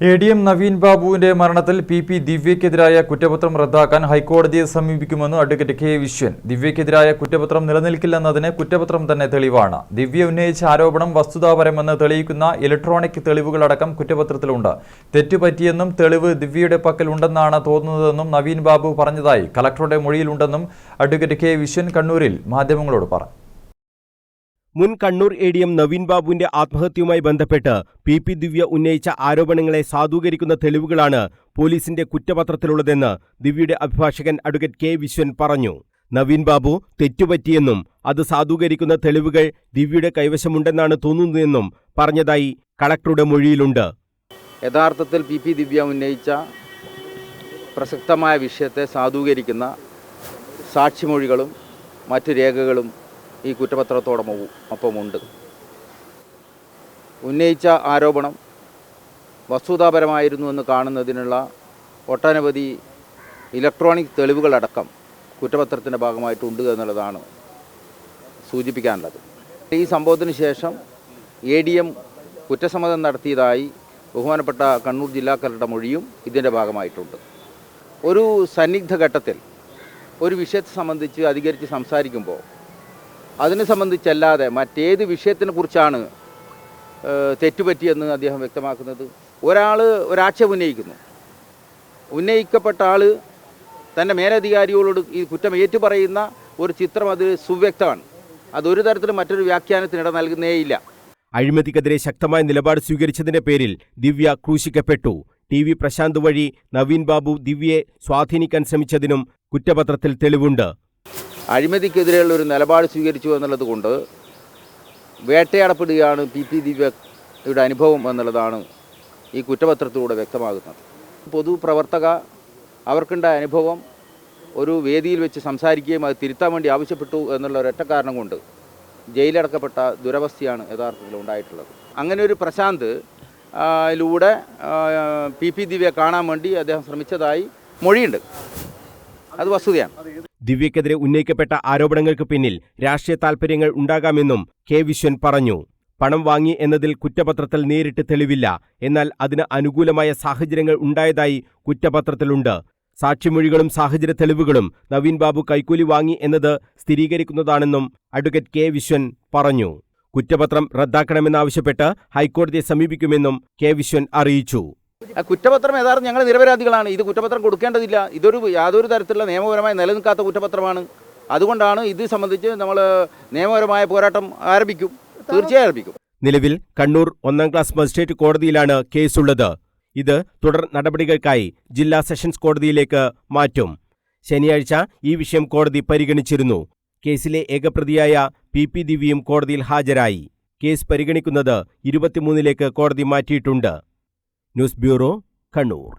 ADM Naveen ബാബുവിന്റെ മരണത്തിൽ PP ദിവ്യക്കെതിരായ കുറ്റപത്രം റദ്ദാക്കാൻ ഹൈക്കോടതിയെ സമീപിക്കുമെന്ന് അഡ്വക്കേറ്റ് കെ വിശ്വൻ. ദിവ്യക്കെതിരായ കുറ്റപത്രം നിലനിൽക്കില്ലെന്നതിന് കുറ്റപത്രം തന്നെ തെളിവാണ്. ദിവ്യ ഉന്നയിച്ച ആരോപണം വസ്തുതാപരമെന്ന് തെളിയിക്കുന്ന ഇലക്ട്രോണിക് തെളിവുകളടക്കം കുറ്റപത്രത്തിലുണ്ട്. തെറ്റുപറ്റിയെന്നും തെളിവ് ദിവ്യയുടെ പക്കൽ ഉണ്ടെന്നാണ് തോന്നുന്നതെന്നും നവീൻ ബാബു പറഞ്ഞതായി കളക്ടറുടെ മൊഴിയിലുണ്ടെന്നും അഡ്വക്കേറ്റ് കെ വിശ്വൻ കണ്ണൂരിൽ മാധ്യമങ്ങളോട് പറഞ്ഞു. മുൻ കണ്ണൂർ ADM നവീൻ ബാബുവിന്റെ ആത്മഹത്യയുമായി ബന്ധപ്പെട്ട് PP ദിവ്യ ഉന്നയിച്ച ആരോപണങ്ങളെ സാധൂകരിക്കുന്ന തെളിവുകളാണ് പോലീസിന്റെ കുറ്റപത്രത്തിലുള്ളതെന്ന് ദിവ്യയുടെ അഭിഭാഷകൻ അഡ്വക്കേറ്റ് കെ വിശ്വൻ പറഞ്ഞു. നവീൻ ബാബു തെറ്റുപറ്റിയെന്നും അത് സാധൂകരിക്കുന്ന തെളിവുകൾ ദിവ്യയുടെ കൈവശമുണ്ടെന്നാണ് തോന്നുന്നതെന്നും പറഞ്ഞതായി കളക്ടറുടെ മൊഴിയിലുണ്ട്. യഥാർത്ഥത്തിൽ PP ദിവ്യ ഉന്നയിച്ച പ്രസക്തമായ വിഷയത്തെ സാധൂകരിക്കുന്ന സാക്ഷിമൊഴികളും മറ്റു രേഖകളും ഈ കുറ്റപത്രത്തോടൊപ്പമുണ്ട്. ഉന്നയിച്ച ആരോപണം വസ്തുതാപരമായിരുന്നുവെന്ന് കാണുന്നതിനുള്ള ഒട്ടനവധി ഇലക്ട്രോണിക് തെളിവുകളടക്കം കുറ്റപത്രത്തിൻ്റെ ഭാഗമായിട്ടുണ്ട് എന്നുള്ളതാണ് സൂചിപ്പിക്കാനുള്ളത്. ഈ സംഭവത്തിന് ശേഷം ADM കുറ്റസമ്മതം നടത്തിയതായി ബഹുമാനപ്പെട്ട കണ്ണൂർ ജില്ലാ കളക്ടറുടെ മൊഴിയും ഇതിൻ്റെ ഭാഗമായിട്ടുണ്ട്. ഒരു സന്നിഗ്ധ ഘട്ടത്തിൽ ഒരു വിഷയത്തെ സംബന്ധിച്ച് അധികരിച്ച് സംസാരിക്കുമ്പോൾ അതിനെ സംബന്ധിച്ചല്ലാതെ മറ്റേത് വിഷയത്തിനെ കുറിച്ചാണ് തെറ്റുപറ്റിയെന്ന് അദ്ദേഹം വ്യക്തമാക്കുന്നത്. ഒരാൾ ഒരാക്ഷേപം ഉന്നയിക്കപ്പെട്ട ആൾ തൻ്റെ മേലധികാരികളോട് ഈ കുറ്റം ഏറ്റുപറയുന്ന ഒരു ചിത്രം അത് സുവ്യക്തമാണ്. അതൊരു തരത്തിലും മറ്റൊരു വ്യാഖ്യാനത്തിനിട നൽകുന്നേയില്ല. അഴിമതിക്കെതിരെ ശക്തമായ നിലപാട് സ്വീകരിച്ചതിന്റെ പേരിൽ ദിവ്യ ക്രൂശിക്കപ്പെട്ടു. TV പ്രശാന്ത് വഴി നവീൻ ബാബു ദിവ്യയെ സ്വാധീനിക്കാൻ ശ്രമിച്ചതിനും കുറ്റപത്രത്തിൽ തെളിവുണ്ട്. അഴിമതിക്കെതിരെയുള്ള ഒരു നിലപാട് സ്വീകരിച്ചു എന്നുള്ളത് കൊണ്ട് വേട്ടയാടപ്പെടുകയാണ് PP ദിവ്യയുടെ അനുഭവം എന്നുള്ളതാണ് ഈ കുറ്റപത്രത്തിലൂടെ വ്യക്തമാകുന്നത്. പൊതുപ്രവർത്തക അവർക്കുണ്ടായ അനുഭവം ഒരു വേദിയിൽ വെച്ച് സംസാരിക്കുകയും അത് തിരുത്താൻ വേണ്ടി ആവശ്യപ്പെട്ടു എന്നുള്ള ഒരൊറ്റ കാരണം കൊണ്ട് ജയിലടക്കപ്പെട്ട ദുരവസ്ഥയാണ് യഥാർത്ഥത്തിൽ ഉണ്ടായിട്ടുള്ളത്. അങ്ങനെ ഒരു പ്രശാന്ത് ലൂടെ PP ദിവ്യയെ കാണാൻ വേണ്ടി അദ്ദേഹം ശ്രമിച്ചതായി മൊഴിയുണ്ട്. അത് വസ്തുതയാണ്. ദിവ്യക്കെതിരെ ഉന്നയിക്കപ്പെട്ട ആരോപണങ്ങൾക്ക് പിന്നിൽ രാഷ്ട്രീയ താൽപര്യങ്ങൾ ഉണ്ടാകാമെന്നും കെ വിശ്വൻ പറഞ്ഞു. പണം വാങ്ങി എന്നതിൽ കുറ്റപത്രത്തിൽ നേരിട്ട് തെളിവില്ല. എന്നാൽ അതിന് അനുകൂലമായ സാഹചര്യങ്ങൾ ഉണ്ടായതായി കുറ്റപത്രത്തിലുണ്ട്. സാക്ഷിമൊഴികളും സാഹചര്യ തെളിവുകളും നവീൻ ബാബു കൈക്കൂലി വാങ്ങി എന്നത് സ്ഥിരീകരിക്കുന്നതാണെന്നും അഡ്വക്കേറ്റ് കെ വിശ്വൻ പറഞ്ഞു. കുറ്റപത്രം റദ്ദാക്കണമെന്നാവശ്യപ്പെട്ട് ഹൈക്കോടതിയെ സമീപിക്കുമെന്നും കെ വിശ്വൻ അറിയിച്ചു. കുറ്റപത്രം യഥാർത്ഥം ഞങ്ങൾ നിരപരാധികളാണ്. ഇത് കുറ്റപത്രം കൊടുക്കേണ്ടതില്ല. യാതൊരു തരത്തിലുള്ള നിയമപരമായി നിലനിൽക്കാത്ത കുറ്റപത്രമാണ്. അതുകൊണ്ടാണ് ഇത് സംബന്ധിച്ച് നമ്മൾ നിയമപരമായ പോരാട്ടം ആരംഭിക്കും. തീർച്ചയായും ആരംഭിക്കും. നിലവിൽ കണ്ണൂർ 1ാം ക്ലാസ് മജിസ്ട്രേറ്റ് കോടതിയിലാണ് കേസുള്ളത്. ഇത് തുടർ നടപടികൾക്കായി ജില്ലാ സെഷൻസ് കോടതിയിലേക്ക് മാറ്റും. ശനിയാഴ്ച ഈ വിഷയം കോടതി പരിഗണിച്ചിരുന്നു. കേസിലെ ഏകപ്രതിയായ PP ദിവ്യയും കോടതിയിൽ ഹാജരായി. കേസ് പരിഗണിക്കുന്നത് 23-ലേക്ക് കോടതി മാറ്റിയിട്ടുണ്ട്. News bureau, Kannur.